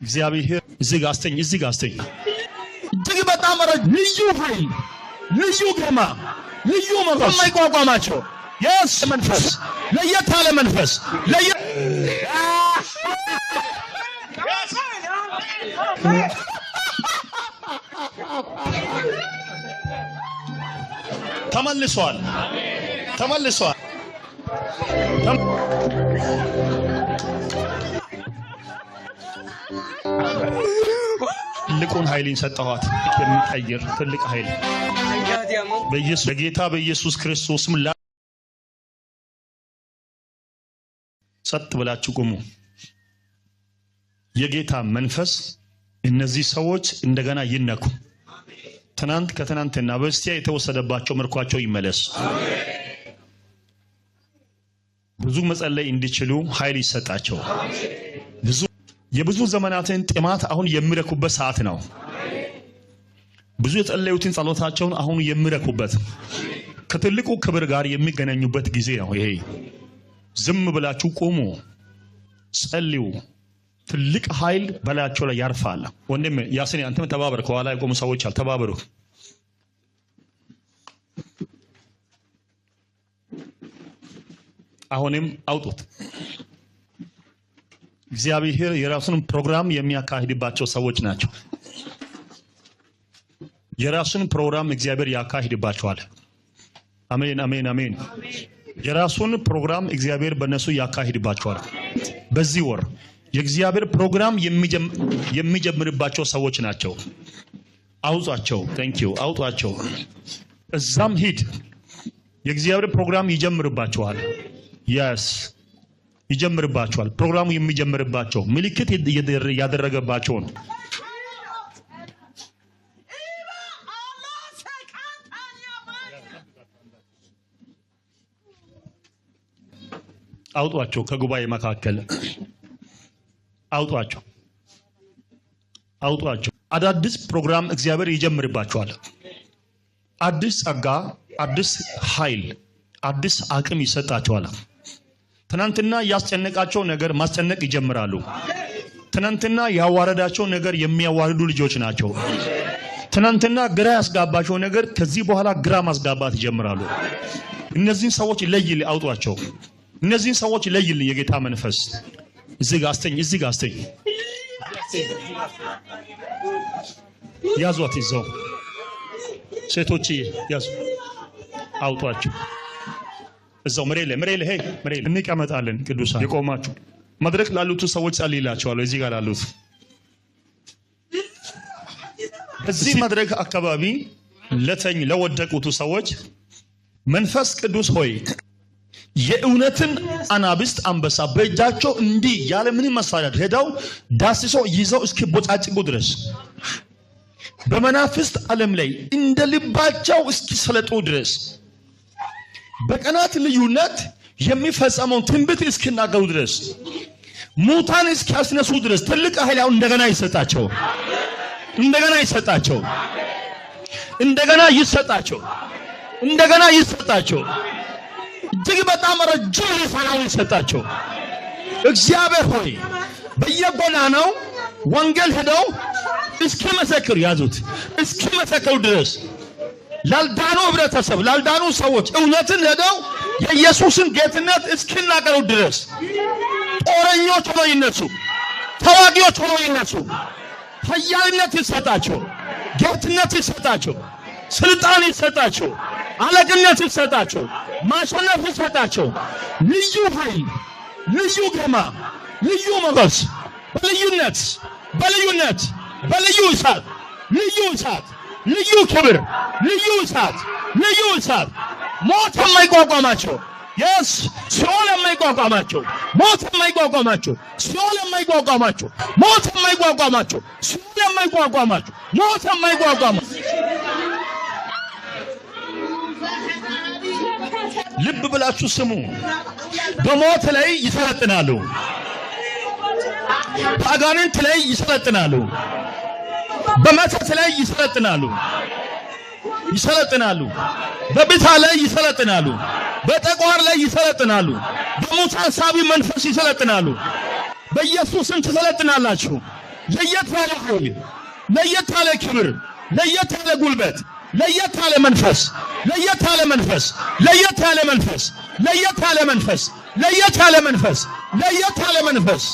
እግዚአብሔር እዚህ ጋር አስተኝ እጅግ በጣም ልዩ ኃይል ልዩ ግርማ ልዩ መንፈስ የማይቋቋማቸው የስ መንፈስ ለየት ያለ መንፈስ ተመልሷል ትልቁን ኃይልን ሰጠኋት የሚቀይር ትልቅ ኃይል በጌታ በኢየሱስ ክርስቶስም ሰጥ ብላችሁ ቆሙ። የጌታ መንፈስ እነዚህ ሰዎች እንደገና ይነኩ። ከትናንትና በስቲያ የተወሰደባቸው ምርኳቸው ይመለስ። ብዙ መጸለይ እንዲችሉ ኃይል ይሰጣቸው። የብዙ ዘመናትን ጥማት አሁን የሚረኩበት ሰዓት ነው። ብዙ የጸለዩትን ጸሎታቸውን አሁን የሚረኩበት ከትልቁ ክብር ጋር የሚገናኙበት ጊዜ ነው ይሄ። ዝም ብላችሁ ቆሙ፣ ጸልዩ። ትልቅ ኃይል በላያቸው ላይ ያርፋል። ወንድም ያስኔ አንተም ተባበር። ከኋላ የቆሙ ሰዎች አልተባበሩ። አሁንም አውጡት። እግዚአብሔር የራሱን ፕሮግራም የሚያካሂድባቸው ሰዎች ናቸው። የራሱን ፕሮግራም እግዚአብሔር ያካሂድባቸዋል። አሜን አሜን አሜን። የራሱን ፕሮግራም እግዚአብሔር በእነሱ ያካሂድባቸዋል። በዚህ ወር የእግዚአብሔር ፕሮግራም የሚጀምርባቸው ሰዎች ናቸው። አውጧቸው። ታንኪዩ። አውጧቸው። እዛም ሂድ። የእግዚአብሔር ፕሮግራም ይጀምርባቸዋል። ያስ ይጀምርባቸዋል። ፕሮግራሙ የሚጀምርባቸው ምልክት ያደረገባቸው ነው። አውጧቸው። ከጉባኤ መካከል አውጧቸው። አዳዲስ ፕሮግራም እግዚአብሔር ይጀምርባቸዋል። አዲስ ጸጋ፣ አዲስ ኃይል፣ አዲስ አቅም ይሰጣቸዋል። ትናንትና ያስጨነቃቸው ነገር ማስጨነቅ ይጀምራሉ። ትናንትና ያዋረዳቸው ነገር የሚያዋርዱ ልጆች ናቸው። ትናንትና ግራ ያስጋባቸው ነገር ከዚህ በኋላ ግራ ማስጋባት ይጀምራሉ። እነዚህን ሰዎች ለይል። አውጧቸው። እነዚህን ሰዎች ለይል። የጌታ መንፈስ እዚህ ጋር አስተኝ ያዟት። ይዘው ሴቶች ያዙ። አውጧቸው። እዛው መሬት ላይ እንቀመጣለን። ቅዱሳን የቆማችሁ መድረክ ላሉት ሰዎች ጸልይላቸዋለሁ። እዚህ ጋር ላሉት እዚህ መድረክ አካባቢ ለወደቁት ሰዎች መንፈስ ቅዱስ ሆይ የእውነትን አናብስት አንበሳ በእጃቸው እንዲህ ያለ ምንም መሳሪያ ሄደው ዳስሶ ይዘው እስኪቦጫጭቁ ድረስ በመናፍስት ዓለም ላይ እንደ ልባቸው እስኪሰለጡ ድረስ በቀናት ልዩነት የሚፈጸመውን ትንቢት እስኪናገሩ ድረስ ሙታን እስኪያስነሱ ድረስ ትልቅ ኃይል እንደገና ይሰጣቸው። እጅግ በጣም ረጅም ሰላም ይሰጣቸው። እግዚአብሔር ሆይ በየጎዳናው ወንጌል ሄደው እስኪመሰክሩ ያዙት። እስኪመሰክሩ ድረስ ላልዳኑ ህብረተሰብ፣ ላልዳኑ ሰዎች እውነትን ሄደው የኢየሱስን ጌትነት እስኪናገሩ ድረስ ጦረኞች ሆነው ይነሱ፣ ተዋጊዎች ሆነው ይነሱ። ኃያልነት ይሰጣቸው፣ ጌትነት ይሰጣቸው፣ ስልጣን ይሰጣቸው፣ አለቅነት ይሰጣቸው፣ ማሸነፍ ይሰጣቸው። ልዩ ኃይል፣ ልዩ ግርማ፣ ልዩ ሞገስ፣ በልዩ እሳት፣ ልዩ ክብር፣ ልዩ እሳት፣ ሞት የማይቋቋማቸው ሲኦል የማይቋቋማቸው፣ ሞት የማይቋቋማቸው፣ ሲኦል የማይቋቋማቸው፣ ሞት የማይቋቋማቸው፣ ሲኦል የማይቋቋማቸው፣ ሞት የማይቋቋማቸው። ልብ ብላችሁ ስሙ። በሞት ላይ ይሰለጥናሉ፣ በአጋንንት ላይ ይሰለጥናሉ፣ በመተት ላይ ይሰለጥናሉ፣ በብታ ላይ ይሰለጥናሉ፣ በጠቋር ላይ ይሰለጥናሉ፣ በሙት ሐሳቢ መንፈስ ይሰለጥናሉ። በኢየሱስም ትሰለጥናላችሁ። ለየት ያለ ኃይል፣ ለየት ያለ ክብር፣ ለየት ያለ ጉልበት፣ ለየት ያለ መንፈስ፣ ለየት ያለ መንፈስ፣ ለየት ያለ መንፈስ፣ ለየት ያለ መንፈስ፣ ለየት ያለ መንፈስ፣ ለየት ያለ መንፈስ